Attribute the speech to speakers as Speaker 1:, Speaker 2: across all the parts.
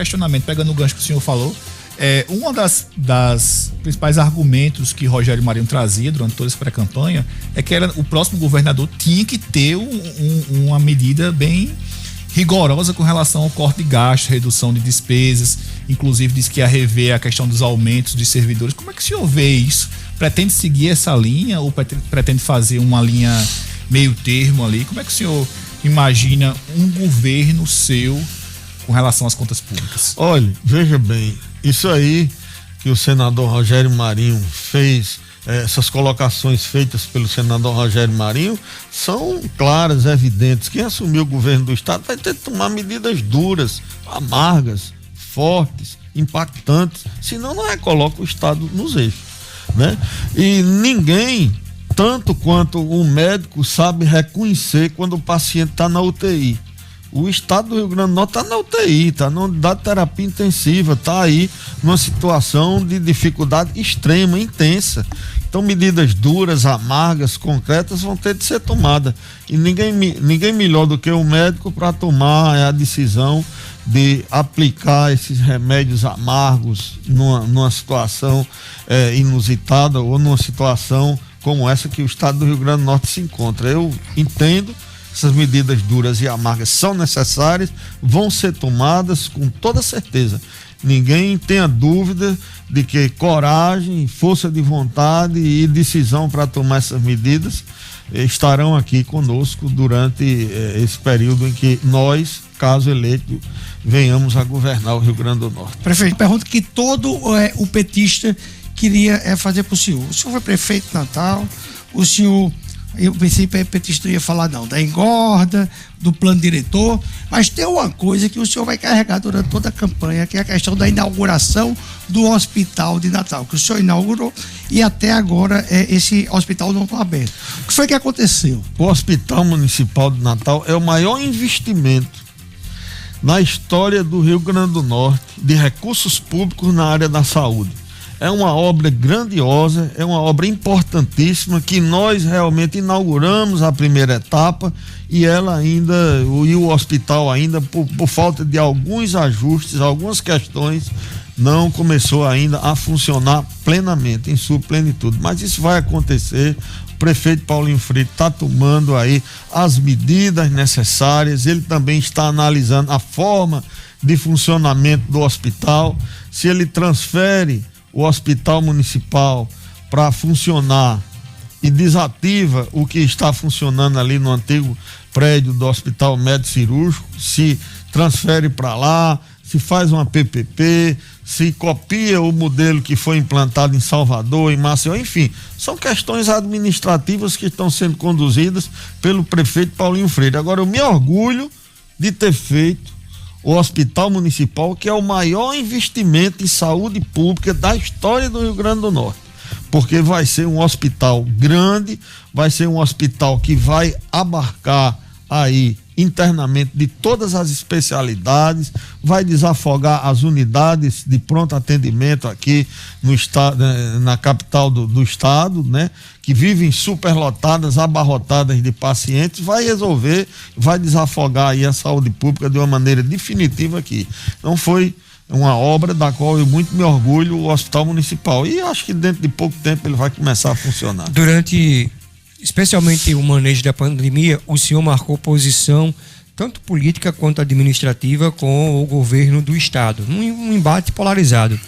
Speaker 1: questionamento, pegando o gancho que o senhor falou, uma das principais argumentos que Rogério Marinho trazia durante toda essa pré-campanha é que o próximo governador tinha que ter uma medida bem rigorosa com relação ao corte de gastos, redução de despesas, inclusive disse que ia rever a questão dos aumentos de servidores. Como é que o senhor vê isso? Pretende seguir essa linha ou pretende fazer uma linha meio termo ali? Como é que o senhor imagina um governo seu com relação às contas públicas?
Speaker 2: Olha, veja bem, isso aí que o senador Rogério Marinho fez, essas colocações feitas pelo senador Rogério Marinho são claras, evidentes. Quem assumiu o governo do estado vai ter que tomar medidas duras, amargas, fortes, impactantes, senão não recoloca o estado nos eixos, né? E ninguém, tanto quanto um médico, sabe reconhecer quando o paciente está na UTI. O estado do Rio Grande do Norte está na UTI, está na unidade de terapia intensiva, está aí numa situação de dificuldade extrema, intensa. Então, medidas duras, amargas, concretas vão ter de ser tomadas. E ninguém melhor do que o médico para tomar a decisão de aplicar esses remédios amargos numa situação inusitada ou numa situação como essa que o estado do Rio Grande do Norte se encontra. Eu entendo. Essas medidas duras e amargas são necessárias, vão ser tomadas com toda certeza. Ninguém tenha dúvida de que coragem, força de vontade e decisão para tomar essas medidas estarão aqui conosco durante esse período em que nós, caso eleito, venhamos a governar o Rio Grande do Norte.
Speaker 3: Prefeito, pergunta que todo o petista queria fazer para o senhor. O senhor foi prefeito de Natal, o senhor... Eu pensei que o petista ia falar da engorda, do plano diretor, mas tem uma coisa que o senhor vai carregar durante toda a campanha, que é a questão da inauguração do hospital de Natal, que o senhor inaugurou e até agora esse hospital não está aberto. O que foi que aconteceu?
Speaker 2: O Hospital Municipal de Natal é o maior investimento na história do Rio Grande do Norte de recursos públicos na área da saúde. É uma obra grandiosa, é uma obra importantíssima que nós realmente inauguramos a primeira etapa e o hospital ainda, por falta de alguns ajustes, algumas questões, não começou ainda a funcionar plenamente, em sua plenitude. Mas isso vai acontecer. O prefeito Paulinho Freire está tomando aí as medidas necessárias, ele também está analisando a forma de funcionamento do hospital, se ele transfere o hospital municipal para funcionar e desativa o que está funcionando ali no antigo prédio do Hospital Médico Cirúrgico, se transfere para lá, se faz uma PPP, se copia o modelo que foi implantado em Salvador, em Maceió, enfim, são questões administrativas que estão sendo conduzidas pelo prefeito Paulinho Freire. Agora, eu me orgulho de ter feito o Hospital Municipal, que é o maior investimento em saúde pública da história do Rio Grande do Norte, porque vai ser um hospital grande, vai ser um hospital que vai abarcar aí internamente de todas as especialidades, vai desafogar as unidades de pronto atendimento aqui no estado, na capital do estado, né? Que vivem superlotadas, abarrotadas de pacientes, vai resolver, vai desafogar aí a saúde pública de uma maneira definitiva aqui. Então foi uma obra da qual eu muito me orgulho, o Hospital Municipal, e acho que dentro de pouco tempo ele vai começar a funcionar.
Speaker 4: Especialmente o manejo da pandemia, o senhor marcou posição tanto política quanto administrativa com o governo do estado, num embate polarizado.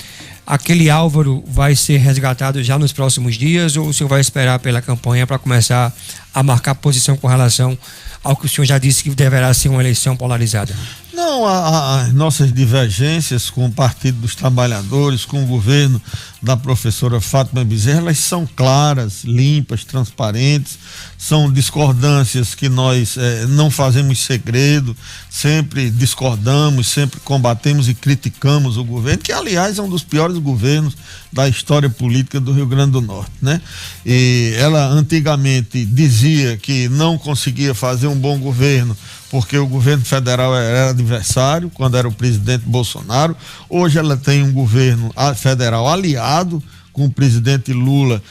Speaker 4: Aquele Álvaro vai ser resgatado já nos próximos dias ou o senhor vai esperar pela campanha para começar a marcar posição com relação ao que o senhor já disse que deverá ser uma eleição polarizada?
Speaker 2: Não, as nossas divergências com o Partido dos Trabalhadores, com o governo da professora Fátima Bezerra, elas são claras, limpas, transparentes, são discordâncias que nós não fazemos segredo, sempre discordamos, sempre combatemos e criticamos o governo, que aliás é um dos piores governos da história política do Rio Grande do Norte, né? E ela antigamente dizia que não conseguia fazer um bom governo porque o governo federal era adversário quando era o presidente Bolsonaro. Hoje ela tem um governo federal aliado com o presidente Lula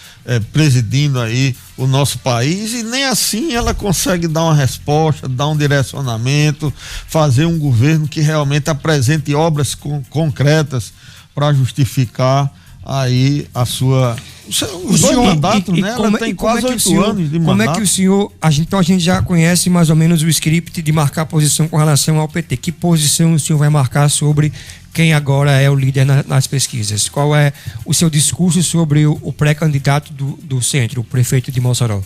Speaker 2: presidindo aí o nosso país, e nem assim ela consegue dar uma resposta, dar um direcionamento, fazer um governo que realmente apresente obras concretas para justificar aí o seu mandato, né? Ela tem quase 8 anos de mandato.
Speaker 4: Como é que o senhor, então a gente já conhece mais ou menos o script de marcar posição com relação ao PT. Que posição o senhor vai marcar sobre quem agora é o líder nas pesquisas? Qual é o seu discurso sobre o pré-candidato do centro, o prefeito de Mossoró?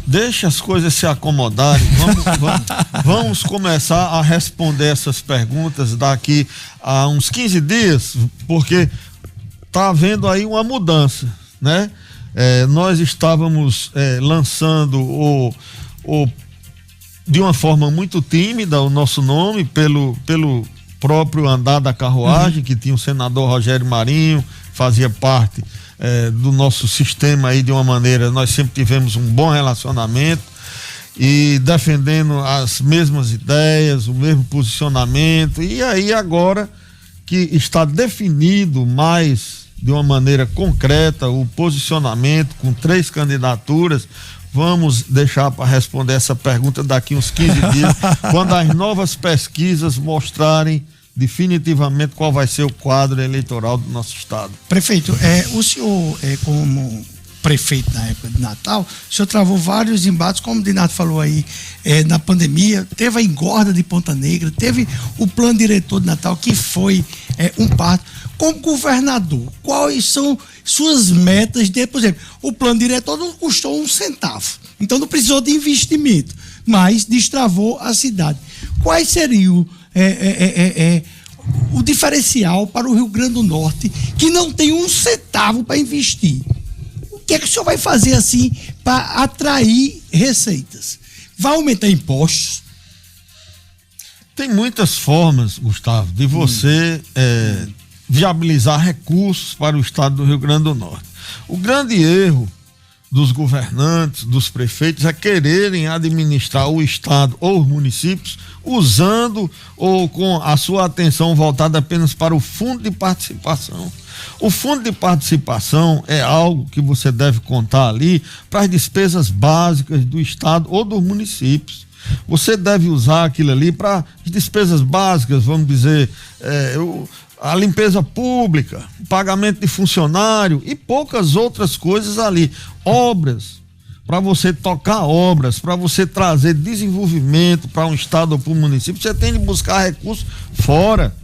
Speaker 2: Deixa as coisas se acomodarem. Vamos começar a responder essas perguntas daqui a uns 15 dias, porque está havendo aí uma mudança, né? Nós estávamos lançando de uma forma muito tímida o nosso nome pelo próprio andar da carruagem, que tinha o senador Rogério Marinho, fazia parte do nosso sistema aí de uma maneira, nós sempre tivemos um bom relacionamento e defendendo as mesmas ideias, o mesmo posicionamento, e aí agora que está definido mais de uma maneira concreta o posicionamento com 3 candidaturas, vamos deixar para responder essa pergunta daqui uns 15 dias, quando as novas pesquisas mostrarem definitivamente qual vai ser o quadro eleitoral do nosso estado.
Speaker 3: Prefeito, o senhor, como prefeito na época de Natal, o senhor travou vários embates, como o Dinato falou aí, na pandemia, teve a engorda de Ponta Negra, teve o plano diretor de Natal, que foi um parto. Como governador, quais são suas metas? Por exemplo, o plano diretor não custou um centavo, então não precisou de investimento, mas destravou a cidade. Quais seriam o diferencial para o Rio Grande do Norte, que não tem um centavo para investir? O que é que o senhor vai fazer assim para atrair receitas? Vai aumentar impostos?
Speaker 2: Tem muitas formas, Gustavo, de você viabilizar recursos para o estado do Rio Grande do Norte. O grande erro dos governantes, dos prefeitos, é quererem administrar o estado ou os municípios usando ou com a sua atenção voltada apenas para o fundo de participação. O fundo de participação é algo que você deve contar ali para as despesas básicas do estado ou dos municípios. Você deve usar aquilo ali para as despesas básicas, vamos dizer, a limpeza pública, o pagamento de funcionário e poucas outras coisas ali. Obras, para você tocar obras, para você trazer desenvolvimento para um estado ou para um município, você tem de buscar recursos fora,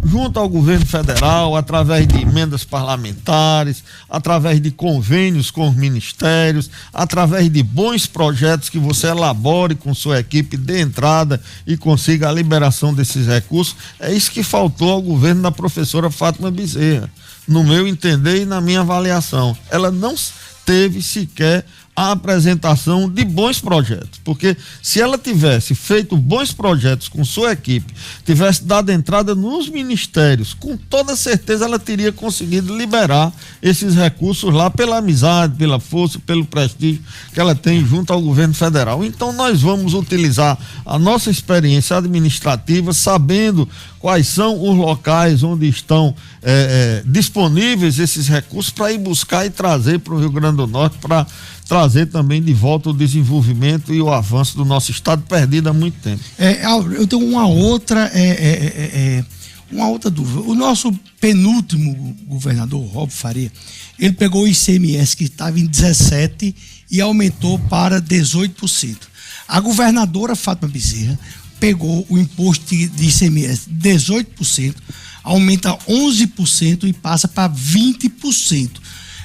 Speaker 2: junto ao governo federal, através de emendas parlamentares, através de convênios com os ministérios, através de bons projetos que você elabore com sua equipe de entrada e consiga a liberação desses recursos. É isso que faltou ao governo da professora Fátima Bezerra, no meu entender e na minha avaliação. Ela não teve sequer a apresentação de bons projetos, porque se ela tivesse feito bons projetos com sua equipe, tivesse dado entrada nos ministérios, com toda certeza ela teria conseguido liberar esses recursos lá pela amizade, pela força, pelo prestígio que ela tem junto ao governo federal. Então nós vamos utilizar a nossa experiência administrativa, sabendo quais são os locais onde estão disponíveis esses recursos, para ir buscar e trazer para o Rio Grande do Norte, para trazer também de volta o desenvolvimento e o avanço do nosso estado, perdido há muito tempo.
Speaker 3: Eu tenho uma outra dúvida. O nosso penúltimo governador, Rob Faria, ele pegou o ICMS que estava em 17% e aumentou para 18%. A governadora Fátima Bezerra pegou o imposto de ICMS 18%, aumenta 11% e passa para 20%.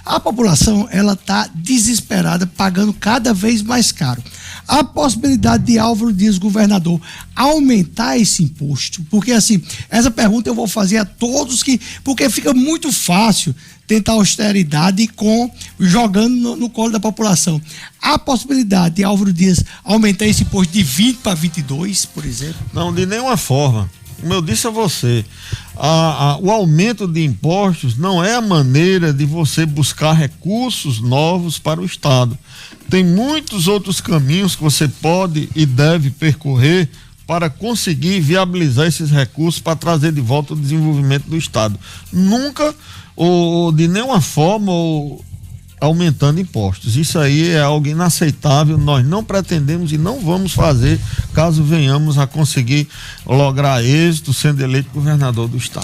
Speaker 3: A população, ela está desesperada, pagando cada vez mais caro. A possibilidade de Álvaro Dias, governador, aumentar esse imposto, porque assim, essa pergunta eu vou fazer a todos porque fica muito fácil tentar austeridade jogando no colo da população. Há possibilidade de Álvaro Dias aumentar esse imposto de 20 para 22, por exemplo?
Speaker 2: Não, de nenhuma forma. Como eu disse a você, o aumento de impostos não é a maneira de você buscar recursos novos para o estado. Tem muitos outros caminhos que você pode e deve percorrer para conseguir viabilizar esses recursos para trazer de volta o desenvolvimento do Estado. Nunca, ou de nenhuma forma, aumentando impostos. Isso aí é algo inaceitável, nós não pretendemos e não vamos fazer caso venhamos a conseguir lograr êxito sendo eleito governador do Estado.